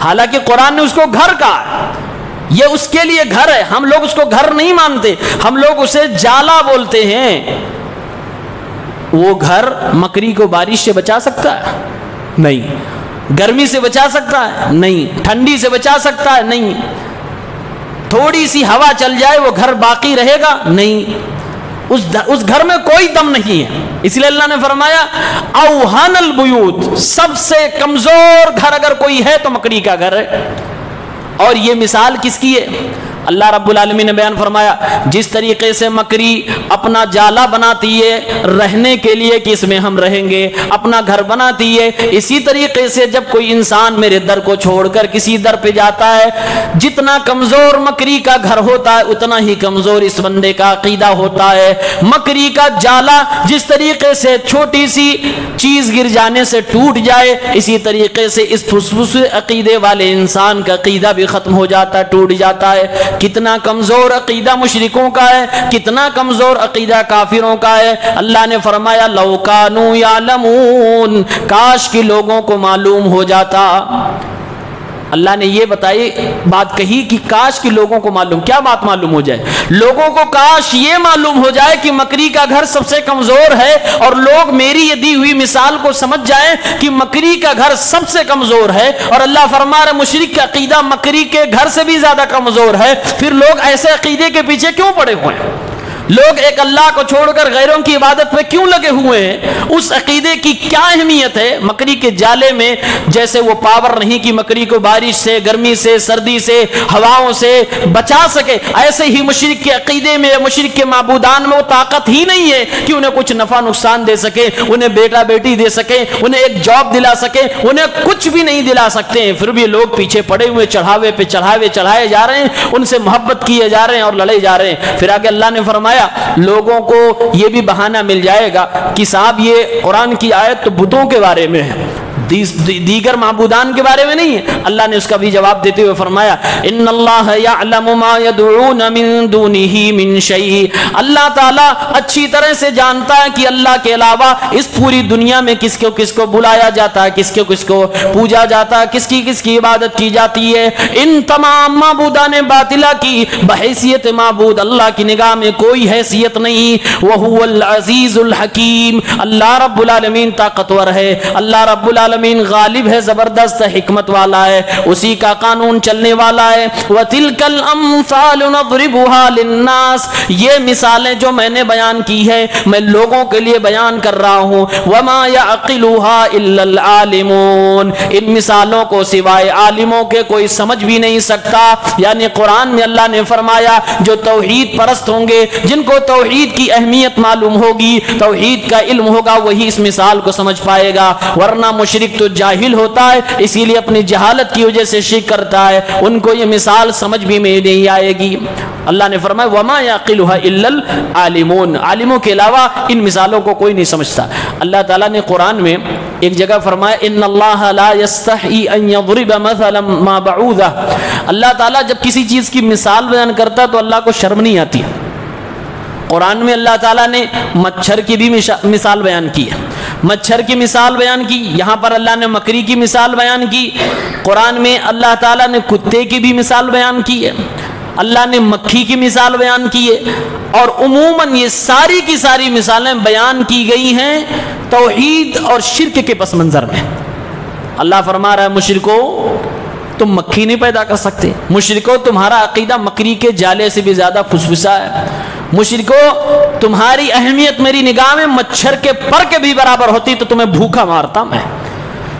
حالانکہ قرآن نے اس کو گھر کہا، یہ اس کے لیے گھر ہے، ہم لوگ اس کو گھر نہیں مانتے، ہم لوگ اسے جالا بولتے ہیں۔ وہ گھر مکڑی کو بارش سے بچا سکتا ہے؟ نہیں۔ گرمی سے بچا سکتا ہے؟ نہیں۔ ٹھنڈی سے بچا سکتا ہے؟ نہیں۔ تھوڑی سی ہوا چل جائے وہ گھر باقی رہے گا؟ نہیں۔ اس گھر میں کوئی دم نہیں ہے، اس لیے اللہ نے فرمایا اوہن البیوت، سب سے کمزور گھر اگر کوئی ہے تو مکڑی کا گھر ہے۔ اور یہ مثال کس کی ہے؟ اللہ رب العالمین نے بیان فرمایا جس طریقے سے مکڑی اپنا جالا بناتی ہے رہنے کے لیے کہ اس میں ہم رہیں گے، اپنا گھر بناتی ہے، اسی طریقے سے جب کوئی انسان میرے در کو چھوڑ کر کسی در پہ جاتا ہے، جتنا کمزور مکڑی کا گھر ہوتا ہے اتنا ہی کمزور اس بندے کا عقیدہ ہوتا ہے۔ مکڑی کا جالا جس طریقے سے چھوٹی سی چیز گر جانے سے ٹوٹ جائے، اسی طریقے سے اس پھسپھس عقیدے والے انسان کا عقیدہ بھی ختم ہو جاتا ہے، ٹوٹ جاتا ہے۔ کتنا کمزور عقیدہ مشرکوں کا ہے، کتنا کمزور عقیدہ کافروں کا ہے۔ اللہ نے فرمایا لو کانوا یعلمون، کاش کہ لوگوں کو معلوم ہو جاتا۔ اللہ نے یہ بتائی بات کہی کہ کاش کہ لوگوں کو معلوم، کیا بات معلوم ہو جائے؟ لوگوں کو کاش یہ معلوم ہو جائے کہ مکڑی کا گھر سب سے کمزور ہے، اور لوگ میری یہ دی ہوئی مثال کو سمجھ جائیں کہ مکڑی کا گھر سب سے کمزور ہے، اور اللہ فرما رہا مشرک کا عقیدہ مکڑی کے گھر سے بھی زیادہ کمزور ہے، پھر لوگ ایسے عقیدے کے پیچھے کیوں پڑے ہوئے ہیں؟ لوگ ایک اللہ کو چھوڑ کر غیروں کی عبادت میں کیوں لگے ہوئے ہیں؟ اس عقیدے کی کیا اہمیت ہے؟ مکڑی کے جالے میں جیسے وہ پاور نہیں کہ مکڑی کو بارش سے، گرمی سے، سردی سے، ہواؤں سے بچا سکے، ایسے ہی مشرک کے عقیدے میں، مشرک کے معبودان میں وہ طاقت ہی نہیں ہے کہ انہیں کچھ نفع نقصان دے سکے، انہیں بیٹا بیٹی دے سکے، انہیں ایک جاب دلا سکے، انہیں کچھ بھی نہیں دلا سکتے ہیں، پھر بھی لوگ پیچھے پڑے ہوئے چڑھاوے پہ چڑھائے جا رہے ہیں، ان سے محبت کیے جا رہے ہیں اور لڑے جا رہے ہیں۔ پھر آگے اللہ نے فرمایا لوگوں کو یہ بھی بہانہ مل جائے گا کہ صاحب یہ قرآن کی آیت تو بتوں کے بارے میں ہے، دیگر معبودان کے بارے میں نہیں ہے۔ اللہ نے اس کا بھی جواب دیتے ہوئے فرمایا ان اللہ یعلم ما يدعون من دونه من شیء، اللہ تعالیٰ اچھی طرح سے جانتا ہے کہ اللہ کے علاوہ اس پوری دنیا میں کس کو بلایا جاتا ہے، کس کو پوجا جاتا ہے، کس کی عبادت کی جاتی ہے۔ ان تمام معبودان باطلہ کی بحیثیت معبود اللہ کی نگاہ میں کوئی حیثیت نہیں۔ وہو العزیز الحکیم، اللہ رب العالمین طاقتور ہے، اللہ رب العالمین غالب ہے، زبردست حکمت والا ہے، اسی کا قانون چلنے والا ہے۔ وَتِلْكَ الْأَمْثَالُ نَضْرِبُهَا لِلنَّاسِ، یہ مثالیں جو میں نے بیان کی ہے میں لوگوں کے لیے بیان کر رہا ہوں۔ وَمَا يَعْقِلُهَا إِلَّا الْعَالِمُونَ، ان مثالوں کو سوائے عالموں کے کوئی سمجھ بھی نہیں سکتا۔ یعنی قرآن میں اللہ نے فرمایا جو توحید پرست ہوں گے، جن کو توحید کی اہمیت معلوم ہوگی، توحید کا علم ہوگا، وہی اس مثال کو سمجھ پائے گا، ورنہ مشرک تو جاہل ہوتا ہے، اسی لیے اپنی جہالت کی وجہ سے شرک کرتا ہے، ان کو یہ مثال سمجھ بھی میں نہیں آئے گی۔ اللہ نے فرمایا وما يعقلها الا العالمون، عالموں کے علاوہ ان مثالوں کو کوئی نہیں سمجھتا۔ اللہ تعالیٰ نے قرآن میں ایک جگہ فرمایا ان اللہ لا يستحی ان يضرب مثلا ما بعوضہ، اللہ تعالیٰ جب کسی چیز کی مثال بیان کرتا تو اللہ کو شرم نہیں آتی۔ قرآن میں اللہ تعالیٰ نے مچھر کی بھی مثال بیان کی ہے، مچھر کی مثال بیان کی، یہاں پر اللہ نے مکڑی کی مثال بیان کی، قرآن میں اللہ تعالیٰ نے کتے کی بھی مثال بیان کی ہے، اللہ نے مکھی کی مثال بیان کی ہے، اور عموماً یہ ساری کی ساری مثالیں بیان کی گئی ہیں توحید اور شرک کے پس منظر میں۔ اللہ فرما رہا ہے مشرکو تم مکھی نہیں پیدا کر سکتے، مشرکو تمہارا عقیدہ مکڑی کے جالے سے بھی زیادہ پھسپھسا ہے، مشرکو تمہاری اہمیت میری نگاہ میں مچھر کے پر کے بھی برابر ہوتی تو تمہیں بھوکا مارتا میں۔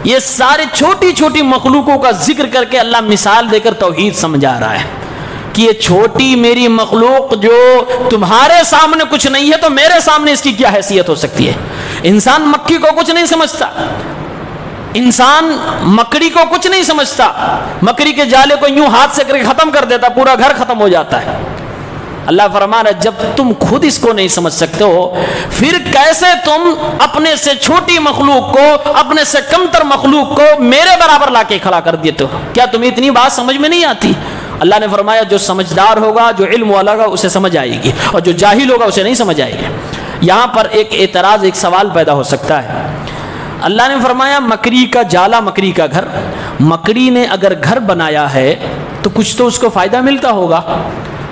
یہ سارے چھوٹی چھوٹی مخلوقوں کا ذکر کر کے اللہ مثال دے کر توحید سمجھا رہا ہے کہ یہ چھوٹی میری مخلوق جو تمہارے سامنے کچھ نہیں ہے تو میرے سامنے اس کی کیا حیثیت ہو سکتی ہے۔ انسان مکھی کو کچھ نہیں سمجھتا، انسان مکڑی کو کچھ نہیں سمجھتا، مکڑی کے جالے کو یوں ہاتھ سے کر کے ختم کر دیتا، پورا گھر ختم ہو جاتا ہے۔ اللہ فرما رہا ہے جب تم خود اس کو نہیں سمجھ سکتے ہو، پھر کیسے تم اپنے سے چھوٹی مخلوق کو، اپنے سے کمتر مخلوق کو میرے برابر لا کے کھڑا کر دیتے ہو؟ کیا تمہیں اتنی بات سمجھ میں نہیں آتی؟ اللہ نے فرمایا جو سمجھدار ہوگا، جو علم والا ہوگا، اسے سمجھ آئے گی، اور جو جاہل ہوگا اسے نہیں سمجھ آئے گی۔ یہاں پر ایک اعتراض، ایک سوال پیدا ہو سکتا ہے۔ اللہ نے فرمایا مکڑی کا جالا، مکڑی کا گھر، مکڑی نے اگر گھر بنایا ہے تو کچھ تو اس کو فائدہ ملتا ہوگا،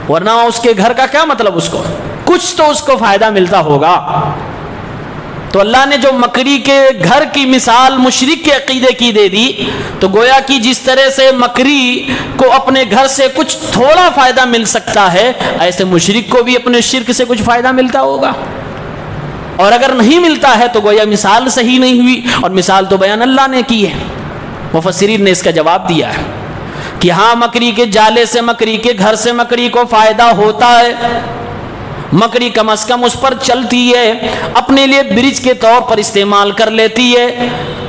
ورنہ اس کے گھر کا کیا مطلب؟ اس کو کچھ تو اس کو فائدہ ملتا ہوگا۔ تو اللہ نے جو مکڑی کے گھر کی مثال مشرک کے عقیدے کی دے دی، تو گویا کہ جس طرح سے مکڑی کو اپنے گھر سے کچھ تھوڑا فائدہ مل سکتا ہے، ایسے مشرک کو بھی اپنے شرک سے کچھ فائدہ ملتا ہوگا، اور اگر نہیں ملتا ہے تو گویا مثال صحیح نہیں ہوئی، اور مثال تو بیان اللہ نے کی ہے۔ مفسرین نے اس کا جواب دیا ہے کہ ہاں، مکڑی کے جالے سے، مکڑی کے گھر سے مکڑی کو فائدہ ہوتا ہے، مکڑی کم از کم اس پر چلتی ہے، اپنے لیے برج کے طور پر استعمال کر لیتی ہے،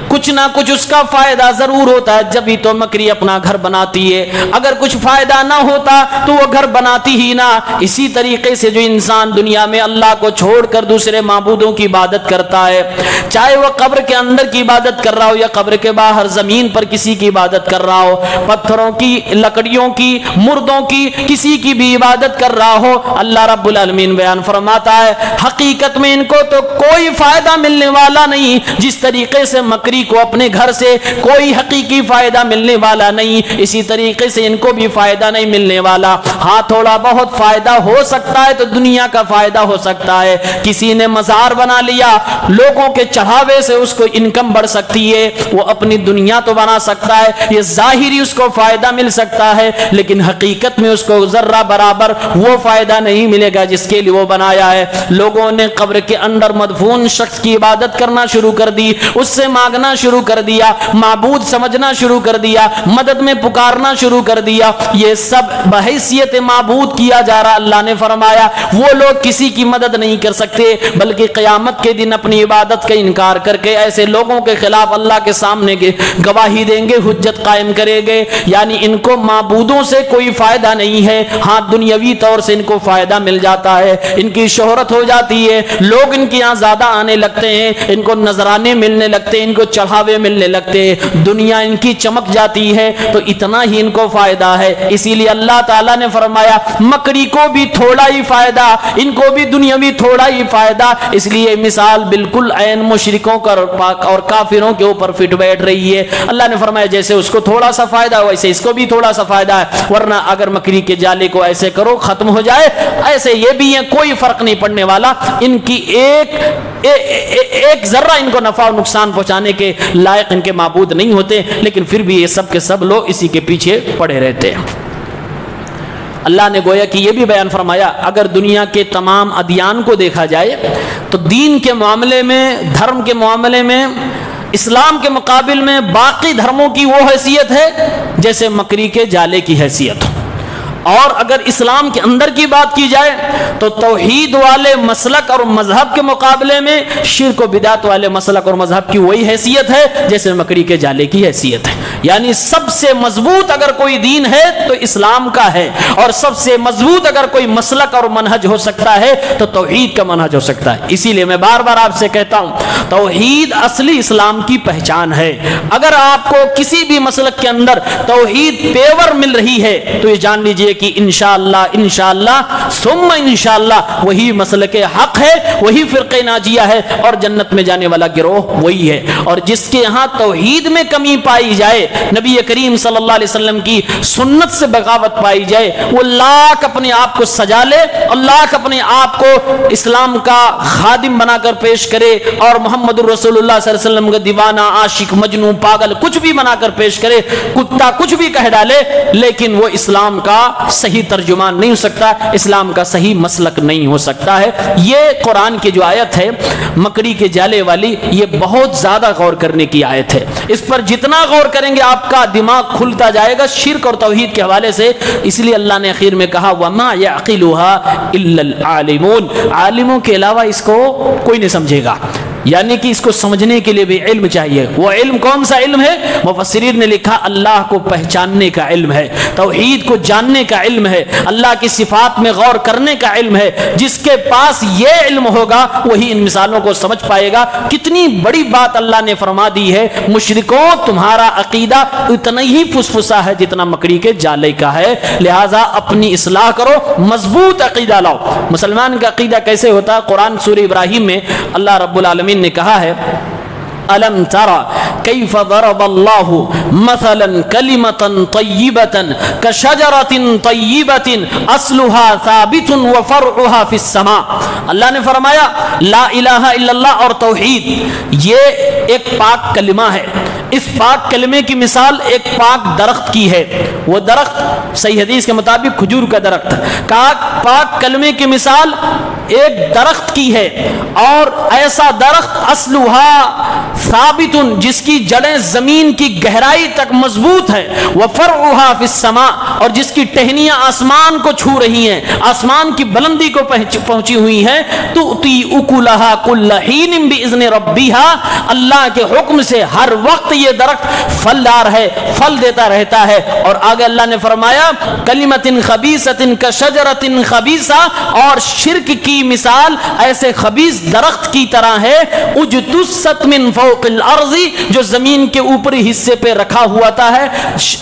کچھ نہ کچھ اس کا فائدہ ضرور ہوتا ہے، جبھی تو مکڑی اپنا گھر بناتی ہے۔ اگر کچھ فائدہ نہ ہوتا تو وہ گھر بناتی ہی نہ۔ اسی طریقے سے جو انسان دنیا میں اللہ کو چھوڑ کر دوسرے معبودوں کی عبادت کرتا ہے، چاہے وہ قبر کے اندر کی عبادت کر رہا ہو یا قبر کے باہر زمین پر کسی کی عبادت کر رہا ہو، پتھروں کی، لکڑیوں کی، مردوں کی، کسی کی بھی عبادت کر رہا ہو، اللہ رب العالمین بیان فرماتا ہے حقیقت میں ان کو تو کوئی فائدہ ملنے والا نہیں، جس طریقے سے مکڑی کو اپنے گھر سے کوئی حقیقی فائدہ ملنے والا نہیں، اسی طریقے سے ان کو بھی فائدہ نہیں ملنے والا۔ ہاں، تھوڑا بہت فائدہ ہو سکتا ہے تو دنیا کا فائدہ ہو سکتا ہے، کسی نے مزار بنا لیا، لوگوں کے چڑھاوے سے اس کو انکم بڑھ سکتی ہے، وہ اپنی دنیا تو بنا سکتا ہے، یہ ظاہری اس کو فائدہ مل سکتا ہے، لیکن حقیقت میں اس کو ذرہ برابر وہ فائدہ نہیں ملے گا جس کے لیے وہ بنایا ہے۔ لوگوں نے قبر کے اندر مدفون شخص کی عبادت کرنا شروع کر دی، اس سے مانگنا شروع کر دیا، معبود سمجھنا شروع کر دیا، مدد میں پکارنا شروع کر دیا، یہ سب بحیثیت معبود کیا جا رہا۔ اللہ نے فرمایا وہ لوگ کسی کی مدد نہیں کر سکتے، بلکہ قیامت کے دن اپنی عبادت کا انکار کر کے ایسے لوگوں کے خلاف اللہ کے سامنے گواہی دیں گے، حجت قائم کریں گے، یعنی ان کو معبودوں سے کوئی فائدہ نہیں ہے، ہاں دنیاوی طور سے ان کو فائدہ مل جاتا ہے، ان کی شہرت ہو جاتی ہے، لوگ ان کے یہاں زیادہ آنے لگتے ہیں، ان کو نذرانے ملنے لگتے ہیں، ان کو چڑھاوے ملنے لگتے ہیں، دنیا ان کی چمک جاتی ہے، تو اتنا ہی ان کو فائدہ ہے۔ اسی لیے اللہ تعالیٰ نے فرمایا مکڑی کو بھی تھوڑا ہی فائدہ، ان کو بھی دنیاوی تھوڑا ہی فائدہ، اس لیے مثال بالکل عین مشرکوں کا اور کافروں کے اوپر فٹ بیٹھ رہی ہے۔ اللہ نے فرمایا جیسے اس کو تھوڑا سا فائدہ ہے ویسے اس کو بھی تھوڑا سا فائدہ ہے، ورنہ اگر مکڑی کے جالے کو ایسے کرو ختم ہو جائے، ایسے یہ بھی ہیں، کوئی فرق نہیں پڑنے والا، ان کی ایک ذرہ ان کو نفع و نقصان پہنچانے کے لائق ان کے معبود نہیں ہوتے، لیکن پھر بھی یہ سب کے سب لوگ اسی کے پیچھے پڑے رہتے ہیں۔ اللہ نے گویا کہ یہ بھی بیان فرمایا اگر دنیا کے تمام ادیان کو دیکھا جائے تو دین کے معاملے میں، دھرم کے معاملے میں اسلام کے مقابل میں باقی دھرموں کی وہ حیثیت ہے جیسے مکڑی کے جالے کی حیثیت ہو، اور اگر اسلام کے اندر کی بات کی جائے تو توحید والے مسلک اور مذہب کے مقابلے میں شرک و بدعت والے مسلک اور مذہب کی وہی حیثیت ہے جیسے مکڑی کے جالے کی حیثیت ہے، یعنی سب سے مضبوط اگر کوئی دین ہے تو اسلام کا ہے، اور سب سے مضبوط اگر کوئی مسلک اور منہج ہو سکتا ہے تو توحید کا منہج ہو سکتا ہے۔ اسی لیے میں بار بار آپ سے کہتا ہوں توحید اصلی اسلام کی پہچان ہے۔ اگر آپ کو کسی بھی مسلک کے اندر توحید پیور مل رہی ہے تو یہ جان لیجئے کہ انشاءاللہ ثم انشاءاللہ وہی مسلک حق ہے، وہی فرقہ ناجیہ ہے، اور جنت میں جانے والا گروہ وہی ہے۔ اور جس کے ہاں توحید میں کمی پائی جائے، نبی کریم صلی اللہ علیہ وسلم کی سنت سے بغاوت پائی جائے، وہ لاکھ اپنے آپ کو سجا لے، اللہ اپنے آپ کو اسلام کا خادم بنا کر پیش کرے اور محمد الرسول اللہ صلی اللہ علیہ وسلم کا دیوانہ، عاشق، مجنون، پاگل کچھ بھی بنا کر پیش کرے، کتا کچھ بھی کہہ ڈالے، لیکن وہ اسلام کا صحیح ترجمان نہیں ہو سکتا، اسلام کا صحیح مسلک نہیں ہو سکتا ہے۔ یہ قرآن کی جو آیت ہے مکڑی کے جالے والی، یہ بہت زیادہ غور کرنے کی آیت ہے، اس پر جتنا غور کریں گے آپ کا دماغ کھلتا جائے گا شرک اور توحید کے حوالے سے۔ اس لیے اللہ نے اخیر میں کہا وَمَا يَعْقِلُهَا إِلَّا الْعَالِمُونَ، عالموں کے علاوہ اس کو کوئی نہیں سمجھے گا۔ یعنی کہ اس کو سمجھنے کے لیے بھی علم چاہیے. وہ علم کون سا علم ہے؟ مفسرین نے لکھا اللہ کو پہچاننے کا علم ہے, توحید کو جاننے کا علم ہے, اللہ کی صفات میں غور کرنے کا علم ہے. جس کے پاس یہ علم ہوگا وہی ان مثالوں کو سمجھ پائے گا. کتنی بڑی بات اللہ نے فرما دی ہے, مشرکوں تمہارا عقیدہ اتنا ہی فسفسا ہے جتنا مکڑی کے جالے کا ہے, لہذا اپنی اصلاح کرو, مضبوط عقیدہ لاؤ. مسلمان کا عقیدہ کیسے ہوتا ہے؟ قرآن سورہ ابراہیم میں اللہ رب العالمین نے کہا ہے أَلَمْ تَرَ كَيْفَ ضَرَبَ اللَّهُ مَثَلًا كَلِمَةً طَيِّبَةً كَشَجَرَةٍ طَيِّبَةٍ أَصْلُهَا ثَابِتٌ وَفَرْعُهَا فِي السَّمَاءِ. اللہ نے فرمایا لا الہ الا اللہ اور توحید یہ ایک پاک کلمہ ہے. اس پاک کلمے کی مثال ایک پاک درخت کی ہے. وہ درخت صحیح حدیث کے مطابق کھجور کا درخت. پاک کلمے کی مثال ایک درخت کی ہے, اور ایسا درخت اصلها ثابت جس کی جڑیں زمین کی گہرائی تک مضبوط ہیں, وفرعها فی السماء اور جس کی ٹہنیاں آسمان کو چھو رہی ہیں, آسمان کی بلندی کو پہنچی ہوئی ہیں. تؤتی اکلها کل حین باذن ربها, اللہ کے حکم سے ہر وقت یہ درخت پھلدار ہے, پھل دیتا رہتا ہے. اور آگے اللہ نے فرمایا کلمۃ خبیثۃ کشجرۃ خبیثہ, اور شرک کی مثال ایسے خبیث درخت کی طرح ہے اجتثت من فوق الارض, جو زمین کے اوپری حصے پہ رکھا ہوا تھا ہے.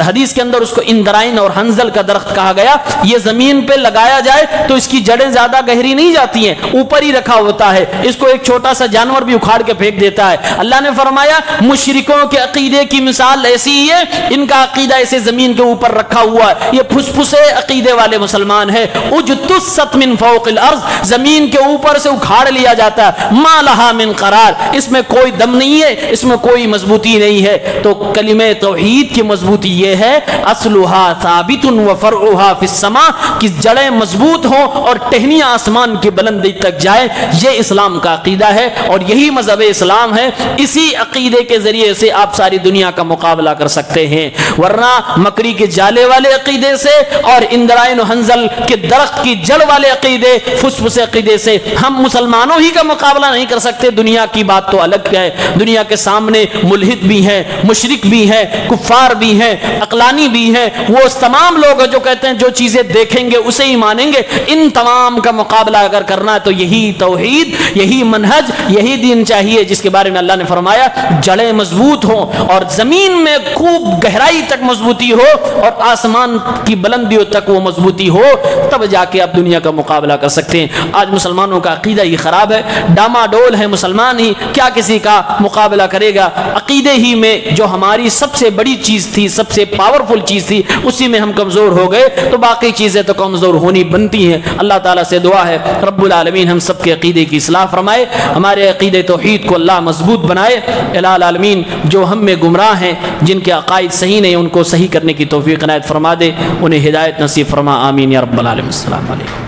حدیث کے اندر اس کو اندرائن اور حنظل کا درخت کہا گیا. یہ زمین پہ لگایا جائے تو اس کی جڑیں زیادہ گہری نہیں جاتی ہیں, اوپر ہی رکھا ہوتا ہے, اس کو ایک چھوٹا سا جانور بھی اکھاڑ کے پھینک دیتا ہے. اللہ نے فرمایا مشرکوں کے عقیدے کی مثال ایسی ہی ہے, ان کا عقیدہ ایسے زمین کے اوپر رکھا ہوا ہے, یہ پھسپھسے عقیدے والے مسلمان ہے. اجتثت من فوق الارض, زمین کے اوپر سے اکھاڑ لیا جاتا ہے. ما لها من قرار, اس میں کوئی دم نہیں ہے, اس میں کوئی مضبوطی نہیں ہے. تو کلمہ توحید کی مضبوطی یہ ہے اصلها ثابت وفرعها فی السماء, کہ جڑیں مضبوط ہوں اور ٹہنیاں آسمان کی بلندی تک جائیں. یہ اسلام کا عقیدہ ہے اور یہی مذہب اسلام ہے. اسی عقیدے کے ذریعے سے آپ ساری دنیا کا مقابلہ کر سکتے ہیں, ورنہ مکڑی کے جالے والے عقیدے سے اور اندرائن و حنظل کے درخت کی جڑ والے عقیدے, فسفس عقیدے سے ہم مسلمانوں ہی کا مقابلہ نہیں کر سکتے. دنیا کی بات تو الگ ہے, دنیا کے سامنے ملحد بھی ہیں, مشرک بھی ہیں, کفار بھی ہیں, عقلانی بھی ہیں, وہ تمام لوگ جو کہتے ہیں جو چیزیں دیکھیں گے اسے ہی مانیں گے. ان تمام کا مقابلہ اگر کرنا ہے تو یہی توحید, یہی منہج, یہی دین چاہیے جس کے بارے میں اللہ نے فرمایا جڑیں مضبوط ہوں اور زمین میں خوب گہرائی تک مضبوطی ہو اور آسمان کی بلندیوں تک وہ مضبوطی ہو, تب جا کے آپ دنیا کا مقابلہ کر سکتے ہیں. آج مسلمانوں کا عقیدہ ہی خراب ہے, ڈاما ڈول ہے مسلمان ہی, کیا کسی کا مقابلہ کرے گا؟ عقیدے ہی میں جو ہماری سب سے بڑی چیز تھی, سب سے پاورفل چیز تھی, اسی میں ہم کمزور ہو گئے تو باقی چیزیں تو کمزور ہونی بنتی ہیں. اللہ تعالیٰ سے دعا ہے رب العالمین ہم سب کے عقیدے کی اصلاح فرمائے, ہمارے عقیدے توحید کو اللہ مضبوط بنائے. الہ العالمین جو ہم میں گمراہ ہیں, جن کے عقائد صحیح نہیں, ان کو صحیح کرنے کی توفیق عنایت فرما دے, انہیں ہدایت نصیب فرما. آمین یا رب العالمین. السلام علیکم.